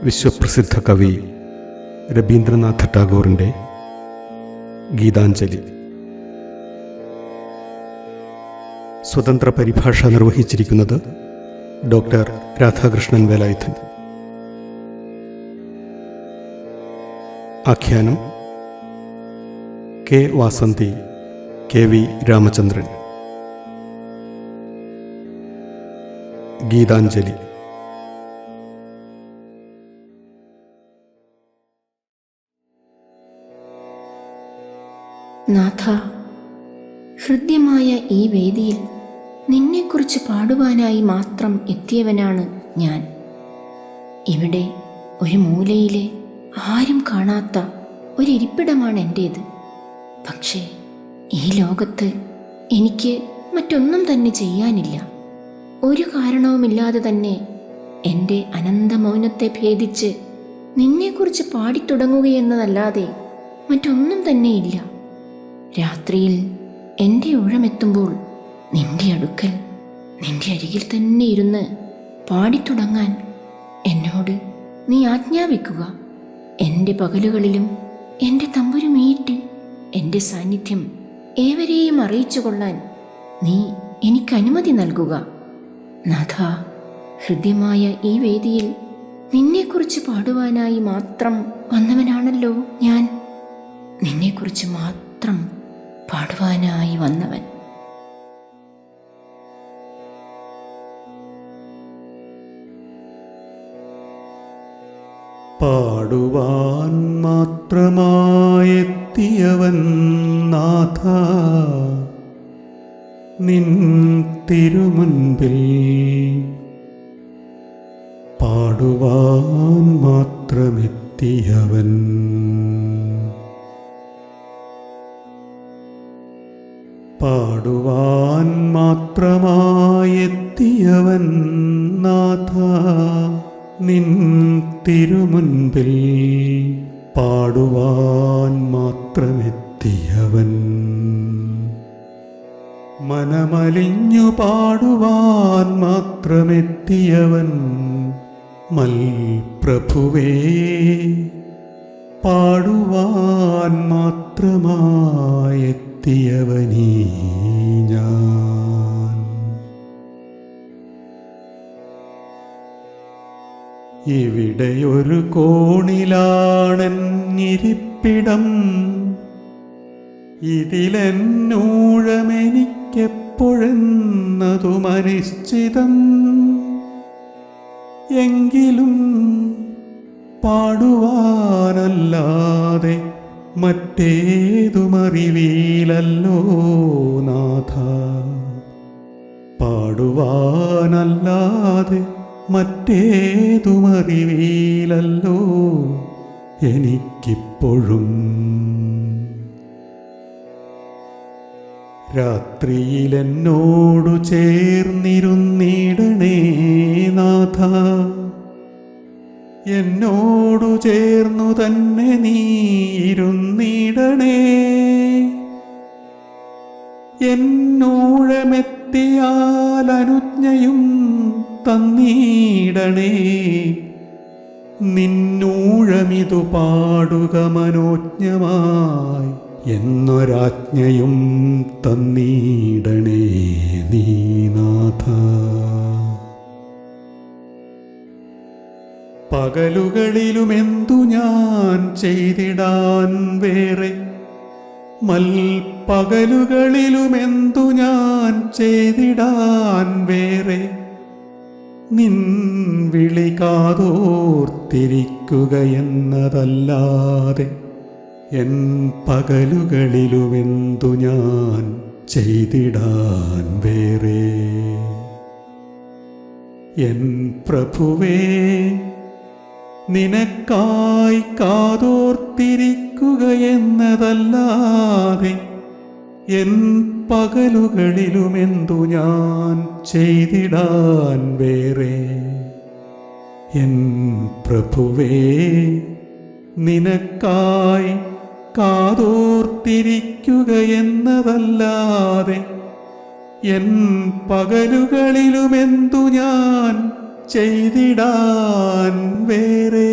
വിശ്വപ്രസിദ്ധ കവി രബീന്ദ്രനാഥ ടാഗോറിൻ്റെ ഗീതാഞ്ജലി. സ്വതന്ത്ര പരിഭാഷ നിർവഹിച്ചിരിക്കുന്നത് ഡോക്ടർ രാധാകൃഷ്ണൻ വേലായുധൻ. ആഖ്യാനം K Vasanthi, K V Ramachandran. Gitanjali. നാഥ, ഹൃദ്യമായ ഈ വേദിയിൽ നിന്നെക്കുറിച്ച് പാടുവാനായി മാത്രം എത്തിയവനാണ് ഞാൻ. ഇവിടെ ഒരു മൂലയിലെ ആരും കാണാത്ത ഒരിരിപ്പിടമാണ് എൻ്റേത്. പക്ഷേ ഈ ലോകത്ത് എനിക്ക് മറ്റൊന്നും തന്നെ ചെയ്യാനില്ല. ഒരു കാരണവുമില്ലാതെ തന്നെ എൻ്റെ അനന്തമൗനത്തെ ഭേദിച്ച് നിന്നെക്കുറിച്ച് പാടിത്തുടങ്ങുകയെന്നതല്ലാതെ മറ്റൊന്നും തന്നെയില്ല. രാത്രിയിൽ എൻ്റെ ഊഴമെത്തുമ്പോൾ നിന്റെ അടുക്കൽ, നിന്റെ അരികിൽ തന്നെ ഇരുന്ന് പാടിത്തുടങ്ങാൻ എന്നോട് നീ ആജ്ഞാപിക്കുക. എൻ്റെ പകലുകളിലും എൻ്റെ തമ്പുരുമീട്ടി എൻ്റെ സാന്നിധ്യം ഏവരെയും അറിയിച്ചു കൊള്ളാൻ നീ എനിക്ക് അനുമതി നൽകുക. നാഥ, ഹൃദ്യമായ ഈ വേദിയിൽ നിന്നെക്കുറിച്ച് പാടുവാനായി മാത്രം വന്നവനാണല്ലോ ഞാൻ. നിന്നെക്കുറിച്ച് മാത്രം പാടുവാനായി വന്നവൻ. പാടുവാൻ മാത്രമായെത്തിയവൻ നാഥ, നിൻ തിരുമുൻപിൽ പാടുവാൻ മാത്രമെത്തിയവൻ. പാടുവാൻ മാത്രമായെത്തിയവൻ നാഥ, നിൻ തിരുമുൻപിൽ പാടുവാൻ മാത്രമെത്തിയവൻ. മനമലിഞ്ഞു പാടുവാൻ മാത്രമെത്തിയവൻ മൽപ്രഭുവേ, പാടുവാൻ മാത്രമായെത്തിയവനീ ഞാൻ. ഇവിടെയൊരു കോണിലാണെന്നിരിപ്പിടം, ഇതിലെന്നൂഴമെനിക്കെപ്പോഴെന്നതും അനിശ്ചിതം. എങ്കിലും പാടുവാനല്ലാതെ മറ്റേതുമറിവീലല്ലോ നാഥ, പാടുവാനല്ലാതെ മറ്റേതുമറിവീലല്ലോ എനിക്കിപ്പോഴും. രാത്രിയിലെന്നോടു ചേർന്നിരുന്നിടണേ നാഥ, എന്നോടു ചേർന്നു തന്നെ നീ ഇരുന്നിടണേ. എന്നൂഴമെത്തിയാൽ അനുജ്ഞയും തന്നീടണേ. നിന്നൂഴമിതു പാടുക മനോജ്ഞമായി എന്നൊരാജ്ഞയും തന്നീടണേ നീ നാഥ. പകലുകളിലുമെന്തു ഞാൻ ചെയ്തിടാൻ വേറെ, മൽപ്പകലുകളിലുമെന്തു ഞാൻ ചെയ്തിടാൻ വേറെ, നിൻ വിളി കാതോർത്തിരിക്കുകയെന്നതല്ലാതെ എൻ പകലുകളിലുമെന്തു ഞാൻ ചെയ്തിടാൻ വേറെ. എൻ പ്രഭുവേ, നിനക്കായി കാതോർത്തിരിക്കുകയെന്നതല്ലാതെ എൻ പകലുകളിലുമെന്തു ഞാൻ ചെയ്തിടാൻ വേറെ. എൻ പ്രഭുവേ, നിനക്കായി കാതോർത്തിരിക്കുകയെന്നതല്ലാതെ എൻ പകലുകളിലുമെന്തു ഞാൻ ചെയ്തിടാൻ വേറെ